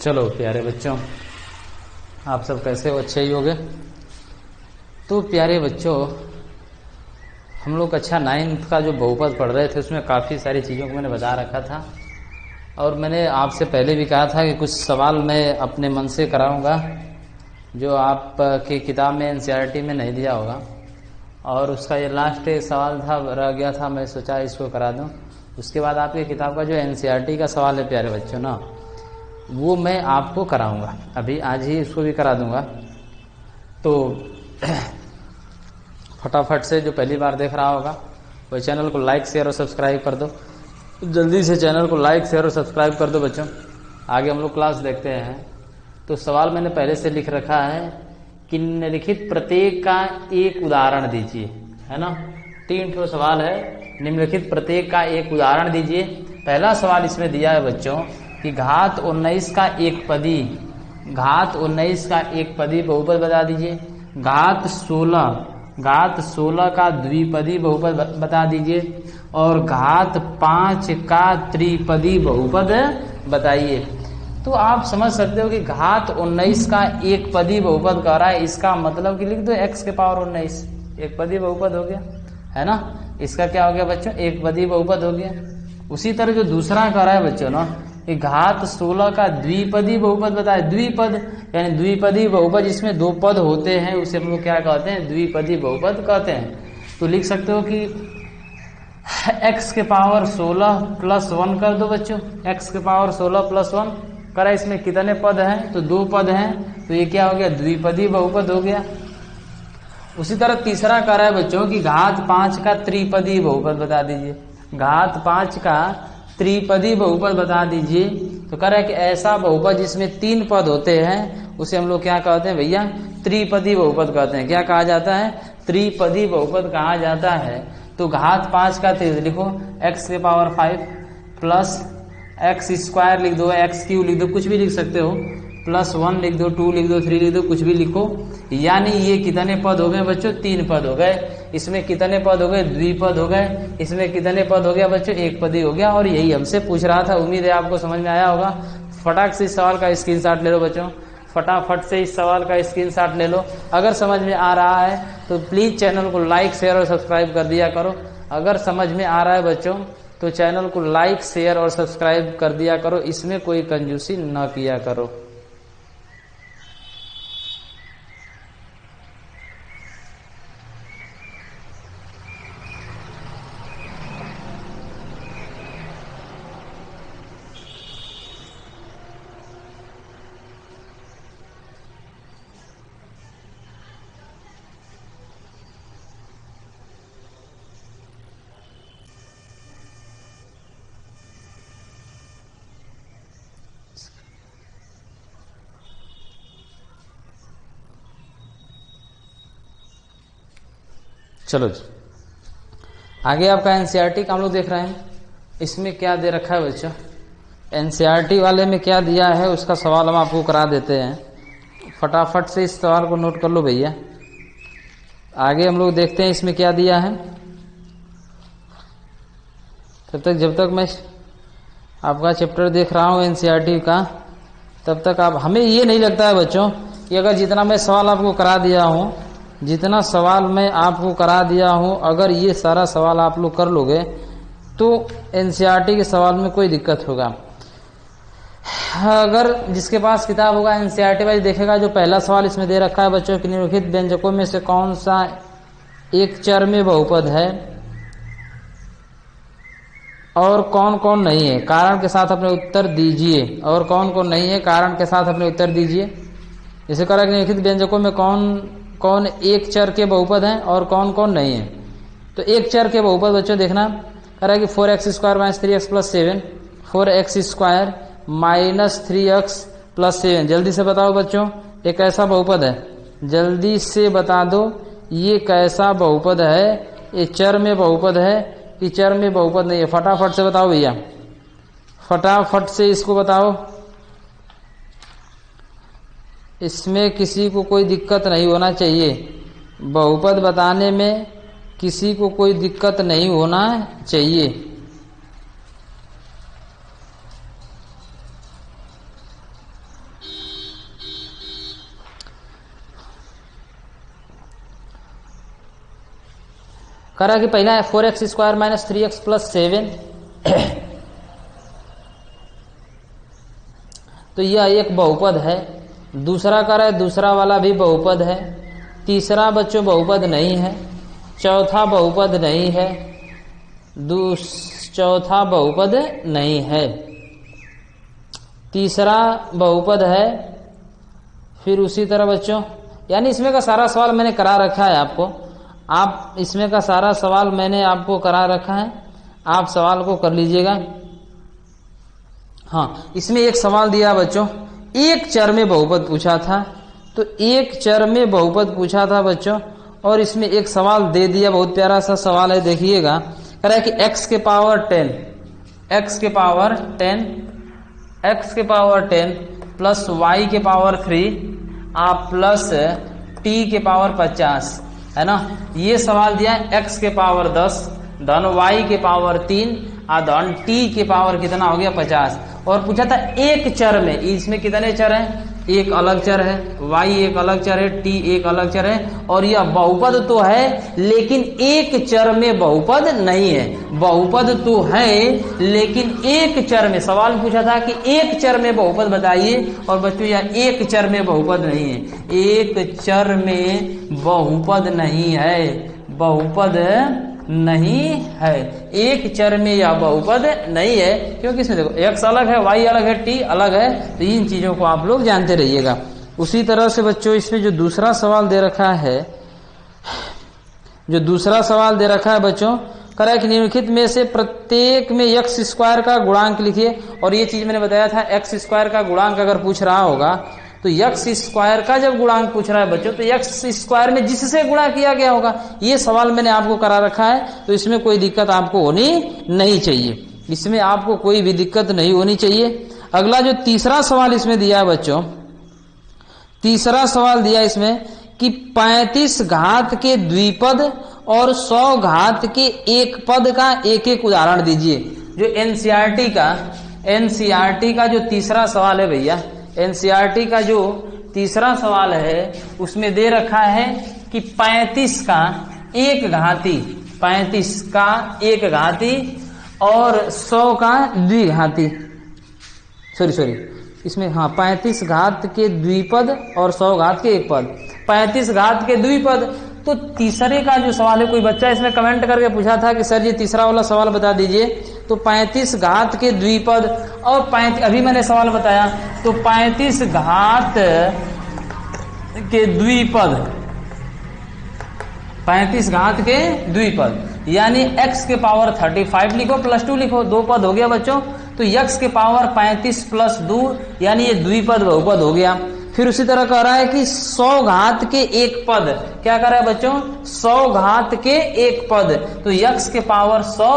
चलो प्यारे बच्चों, आप सब कैसे हो? अच्छे ही होंगे। तो प्यारे बच्चों, हम लोग कक्षा 9 का जो बहुपद पढ़ रहे थे उसमें काफ़ी सारी चीज़ों को मैंने बता रखा था, और मैंने आपसे पहले भी कहा था कि कुछ सवाल मैं अपने मन से कराऊंगा जो आपकी किताब में एनसीईआरटी में नहीं दिया होगा। और उसका ये लास्ट सवाल था, रह गया था, मैं सोचा इसको करा दूं। उसके बाद आपकी किताब का जो एनसीईआरटी का सवाल है प्यारे बच्चों ना, वो मैं आपको कराऊंगा। अभी आज ही इसको भी करा दूंगा। तो फटाफट से जो पहली बार देख रहा होगा वो चैनल को लाइक शेयर और सब्सक्राइब कर दो। जल्दी से चैनल को लाइक शेयर और सब्सक्राइब कर दो बच्चों। आगे हम लोग क्लास देखते हैं। तो सवाल मैंने पहले से लिख रखा है कि निम्नलिखित प्रत्येक का एक उदाहरण दीजिए, है ना। 3 ठो सवाल है, निम्नलिखित प्रत्येक का एक उदाहरण दीजिए। पहला सवाल इसमें दिया है बच्चों कि घात 19 का एक पदी, घात 19 का एक पदी बहुपद बता दीजिए। घात 16 का द्विपदी बहुपद बता दीजिए। और घात 5 का त्रिपदी बहुपद बताइए। तो आप समझ सकते हो कि घात 19 का एक पदी बहुपद कह रहा है, इसका मतलब कि लिख दो x के पावर 19 एक पदी बहुपद हो गया, है ना। इसका क्या हो गया बच्चों? एक पदी बहुपद हो गया। उसी तरह जो दूसरा कह रहा है बच्चों ना, कि घात 16 का द्विपदी बहुपद बताए। द्विपद यानी द्विपदी बहुपद जिसमें 2 पद होते हैं उसे हम लोग क्या कहते हैं? द्विपदी बहुपद कहते हैं। तो लिख सकते हो कि x के पावर 16 प्लस 1 कर दो बच्चों। x के पावर 16 प्लस 1 करा। इसमें कितने पद हैं? तो 2 पद हैं, तो ये क्या हो गया? द्विपदी बहुपद हो गया। उसी तरह तीसरा कह रहा है बच्चों कि घात 5 का त्रिपदी बहुपद बता दीजिए। घात 5 का त्रिपदी बहुपद बता दीजिए। तो कह रहा है कि ऐसा बहुपद जिसमें 3 पद होते हैं उसे हम लोग क्या कहते हैं भैया? त्रिपदी बहुपद कहते हैं। क्या कहा जाता है? त्रिपदी बहुपद कहा जाता है। तो घात 5 का लिखो x के पावर 5 प्लस एक्स स्क्वायर लिख दो, एक्स क्यू लिख दो, कुछ भी लिख सकते हो, प्लस 1 लिख दो, 2 लिख दो, 3 लिख दो, कुछ भी लिखो। यानी ये कितने पद हो गए बच्चों? 3 पद हो गए। इसमें कितने पद हो गए? द्विपद हो गए। इसमें कितने पद हो गया बच्चों? एक पद ही हो गया। और यही हमसे पूछ रहा था। उम्मीद है आपको समझ में आया होगा। फटाक से इस सवाल का स्क्रीनशॉट ले लो बच्चों, फटाफट से इस सवाल का स्क्रीनशॉट ले लो। अगर समझ में आ रहा है तो प्लीज चैनल को लाइक शेयर और सब्सक्राइब कर दिया करो। अगर समझ में आ रहा है बच्चों तो चैनल को लाइक शेयर और सब्सक्राइब कर दिया करो। इसमें कोई कंजूसी न किया करो। चलो जी, आगे आपका एनसीईआरटी का हम लोग देख रहे हैं। इसमें क्या दे रखा है बच्चा? एनसीईआरटी वाले में क्या दिया है उसका सवाल हम आपको करा देते हैं। फटाफट से इस सवाल को नोट कर लो भैया। आगे हम लोग देखते हैं इसमें क्या दिया है। जब तक मैं आपका चैप्टर देख रहा हूं एनसीईआरटी का, तब तक आप, हमें ये नहीं लगता है बच्चों कि अगर जितना मैं सवाल आपको करा दिया हूं, जितना सवाल मैं आपको करा दिया हूं, अगर ये सारा सवाल आप लोग कर लोगे तो एनसीईआरटी के सवाल में कोई दिक्कत होगा। अगर जिसके पास किताब होगा एनसीईआरटी वाइज देखेगा, जो पहला सवाल इसमें दे रखा है बच्चों कि निम्नलिखित व्यंजकों में से कौन सा एक चर में बहुपद है और कौन कौन नहीं है, कारण के साथ अपने उत्तर दीजिए। और कौन कौन नहीं है, कारण के साथ अपने उत्तर दीजिए। जैसे कह रहा है कि निम्नलिखित व्यंजकों में कौन कौन एक चर के बहुपद हैं और कौन कौन नहीं है। तो एक चर के बहुपद बच्चों देखना, कह रहा है कि 4x square minus 3x plus 7, 4x square minus 3x plus 7। जल्दी से बताओ बच्चों, ये कैसा बहुपद है? जल्दी से बता दो, ये कैसा बहुपद है? ये चर में बहुपद है कि चर में बहुपद नहीं है? फटाफट से बताओ भैया, फटाफट से इसको बताओ। इसमें किसी को कोई दिक्कत नहीं होना चाहिए। बहुपद बताने में किसी को कोई दिक्कत नहीं होना चाहिए। करा कि पहला है 4x square minus 3x plus 7, तो यह एक बहुपद है। दूसरा करा है, दूसरा वाला भी बहुपद है। तीसरा बच्चों बहुपद नहीं है। चौथा बहुपद नहीं है। चौथा बहुपद नहीं है। तीसरा बहुपद है। फिर उसी तरह बच्चों, यानी इसमें का सारा सवाल मैंने करा रखा है आपको। आप इसमें का सारा सवाल मैंने आपको करा रखा है, आप सवाल को कर लीजिएगा। हाँ, इसमें एक सवाल दिया बच्चों, एक चर में बहुपद पूछा था। तो एक चर में बहुपद पूछा था बच्चों, और इसमें एक सवाल दे दिया, बहुत प्यारा सा सवाल है, देखिएगा। कह रहा है कि x के पावर 10, x के पावर 10, x के पावर 10 प्लस y के पावर 3 आप प्लस t के पावर 50, है ना। ये सवाल दिया है x के पावर 10 धन y के पावर 3 धन t के पावर कितना हो गया 50, और पूछा था एक चर में। इसमें कितने चर हैं? एक अलग चर है, y एक अलग चर है, t एक अलग चर है, और यह बहुपद तो है लेकिन एक चर में बहुपद नहीं है। बहुपद तो है लेकिन एक चर में, सवाल पूछा था कि एक चर में बहुपद बताइए, और बच्चों यह एक चर में बहुपद नहीं है। एक चर में बहुपद नहीं है, बहुपद नहीं है। एक चर में यह बहुपद नहीं है, क्योंकि इसमें देखो x अलग है, y अलग है, t अलग है, तो इन चीजों को आप लोग जानते रहिएगा। उसी तरह से बच्चों इसमें जो दूसरा सवाल दे रखा है, जो दूसरा सवाल दे रखा है बच्चों, कह रहा है कि निम्नलिखित में से प्रत्येक में x स्क्वायर का गुणांक लिखिए। और ये चीज मैंने बताया था, x स्क्वायर का गुणांक अगर पूछ रहा होगा तो x स्क्वायर का जब गुणांक पूछ रहा है बच्चों, तो x स्क्वायर में जिससे गुणा किया गया होगा, ये सवाल मैंने आपको करा रखा है। तो इसमें कोई दिक्कत आपको होनी नहीं चाहिए, इसमें आपको कोई भी दिक्कत नहीं होनी चाहिए। अगला जो तीसरा सवाल इसमें दिया है बच्चों, तीसरा सवाल दिया इसमें कि 35 घात के द्विपद और 100 घात के एक पद का एक एक उदाहरण दीजिए। जो एनसीईआरटी का जो तीसरा सवाल है भैया, एनसीईआरटी का जो तीसरा सवाल है उसमें दे रखा है कि 35 का एक घाती, 35 का एक घाती और 100 का द्विघाती, सॉरी इसमें, हाँ, 35 घात के द्विपद और 100 घात के एक पद। 35 घात के द्विपद, तो तीसरे का जो सवाल है, कोई बच्चा इसमें कमेंट करके पूछा था कि सर जी तीसरा वाला सवाल बता दीजिए। तो 35 घात के द्विपद और 35, अभी मैंने सवाल बताया, तो 35 घात के द्विपद, 35 घात के द्विपद यानी x के पावर 35 लिखो प्लस 2 लिखो, दो पद हो गया बच्चों। तो x के पावर 35 प्लस 2 यानी ये द्विपद बहुपद हो गया। फिर उसी तरह कह रहा है कि 100 घात के एक पद, क्या कर रहा है बच्चों? 100 घात के एक पद, तो x के पावर 100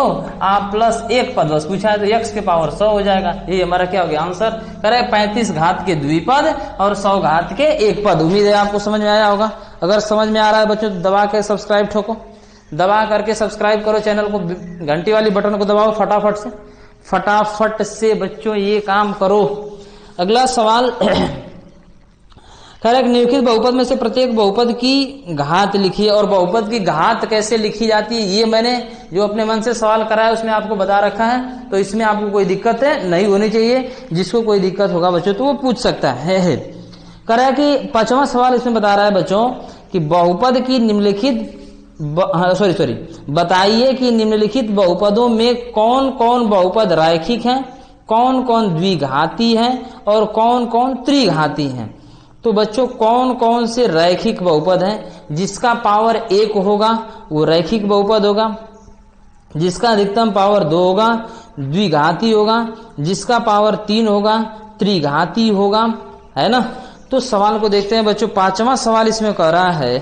आप प्लस एक पद बस पूछा है, तो x के पावर 100 हो जाएगा। ये हमारा क्या हो गया आंसर। कह रहा है 35 घात के द्विपद और 100 घात के एक पद। उम्मीद है आपको समझ में आया होगा। अगर समझ में आ रहा है बच्चों तो दबा के सब्सक्राइब ठोको, दबा करके सब्सक्राइब करो चैनल को, घंटी वाली बटन को दबाओ फटाफट से बच्चों ये काम करो। अगला सवाल कह रहा है निम्नलिखित बहुपद में से प्रत्येक बहुपद की घात लिखिए। और बहुपद की घात कैसे लिखी जाती है ये मैंने जो अपने मन से सवाल करा है उसमें आपको बता रखा है, तो इसमें आपको कोई दिक्कत नहीं होनी चाहिए। जिसको कोई दिक्कत होगा बच्चों तो वो पूछ सकता है। कह रहा है कि 5वां सवाल इसमें बता रहा है बच्चों कि बहुपद की निम्नलिखित बताइए कि निम्नलिखित बहुपदों में कौन कौन बहुपद रैखिक हैं, कौन कौन द्विघाती हैं और कौन कौन त्रिघाती हैं। तो बच्चों कौन कौन से रैखिक बहुपद हैं? जिसका पावर 1 होगा वो रैखिक बहुपद होगा, जिसका अधिकतम पावर 2 होगा द्विघाती होगा, जिसका पावर 3 होगा त्रिघाती होगा, है ना। तो सवाल को देखते हैं बच्चों। 5वां सवाल इसमें कह रहा है,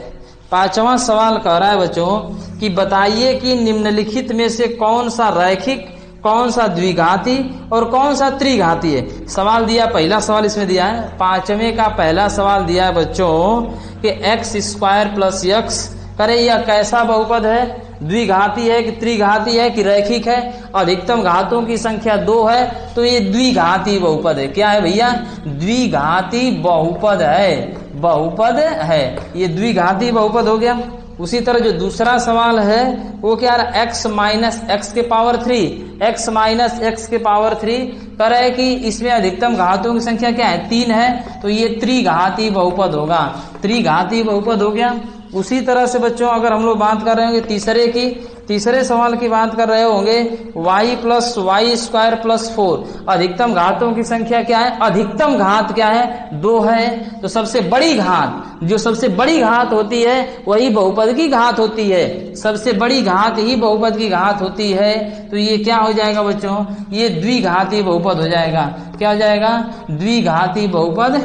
5वां सवाल कह रहा है बच्चों कि बताइए कि निम्नलिखित में से कौन सा रैखिक, कौन सा द्विघाती और कौन सा त्रिघाती है। सवाल दिया, पहला सवाल इसमें दिया है 5वें का पहला सवाल दिया है बच्चों कि x² प्लस x, करे यह कैसा बहुपद है? द्विघाती है कि त्रिघाती है कि रैखिक है? अधिकतम घातों की संख्या 2 है, तो ये द्विघाती बहुपद है। क्या है भैया? द्विघाती बहुपद है, बहुपद है, ये द्विघाती बहुपद हो गया। उसी तरह जो दूसरा सवाल है वो क्या है, x माइनस एक्स के पावर 3, x माइनस एक्स के पावर 3 कह रहा है कि इसमें अधिकतम घातों की संख्या क्या है, 3 है, तो ये त्रिघाती बहुपद होगा, त्रिघाती बहुपद हो गया। उसी तरह से बच्चों अगर हम लोग बात कर रहे होंगे तीसरे की, तीसरे सवाल की बात कर रहे होंगे y plus Y square plus 4, अधिकतम घातों की संख्या क्या है, अधिकतम घात क्या है, 2 है, तो सबसे बड़ी घात, जो सबसे बड़ी घात होती है वही बहुपद की घात होती है, सबसे बड़ी घात ही बहुपद की घात होती है। तो ये क्या हो जाएगा बच्चों, ये द्विघाती बहुपद हो जाएगा, क्या हो जाएगा, द्विघाती बहुपद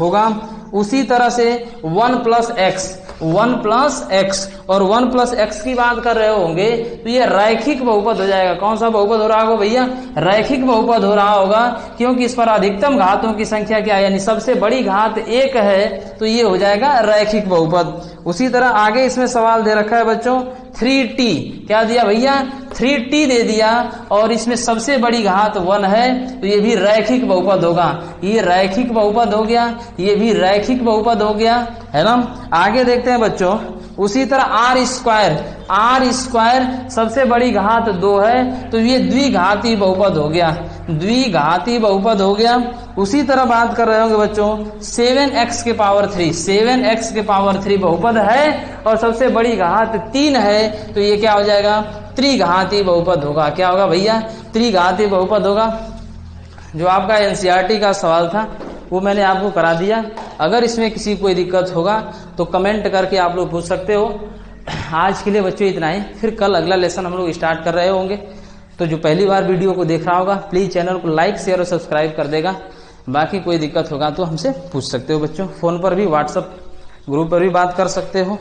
होगा। उसी तरह से 1 प्लस एक्स, 1 प्लस एक्स और 1 प्लस एक्स की बात कर रहे होंगे तो ये रैखिक बहुपद हो जाएगा। कौन सा बहुपद हो रहा होगा भैया, रैखिक बहुपद हो रहा होगा, क्योंकि इस पर अधिकतम घातों की संख्या क्या है, यानी सबसे बड़ी घात 1 है, तो ये हो जाएगा रैखिक बहुपद। उसी तरह आगे इसमें सवाल दे रखा है बच्चों 3t, क्या दिया भैया, 3t दे दिया, और इसमें सबसे बड़ी घात 1 है, तो ये भी रैखिक बहुपद होगा, ये रैखिक बहुपद हो गया, ये भी रैखिक बहुपद हो गया, है ना। आगे देखते हैं बच्चों, उसी तरह आर स्क्वायर सबसे बड़ी घात 2 है, तो ये द्विघाती बहुपद हो गया, द्विघाती बहुपद हो गया। उसी तरह बात कर रहे होंगे बच्चों 7x के पावर 3, 7x के पावर 3 बहुपद है और सबसे बड़ी घात 3 है, तो ये क्या हो जाएगा, त्रिघाती बहुपद होगा। क्या होगा भैया, त्रिघाती बहुपद होगा। जो आपका एनसीईआरटी का सवाल था वो मैंने आपको करा दिया। अगर इसमें किसी कोई दिक्कत होगा तो कमेंट करके आप लोग पूछ सकते हो। आज के लिए बच्चों इतना ही, फिर कल अगला लेसन हम लोग स्टार्ट कर रहे होंगे। तो जो पहली बार वीडियो को देख रहा होगा प्लीज चैनल को लाइक शेयर और सब्सक्राइब कर देगा। बाकी कोई दिक्कत होगा तो हमसे पूछ सकते हो बच्चों, फोन पर भी व्हाट्सएप ग्रुप पर भी बात कर सकते हो।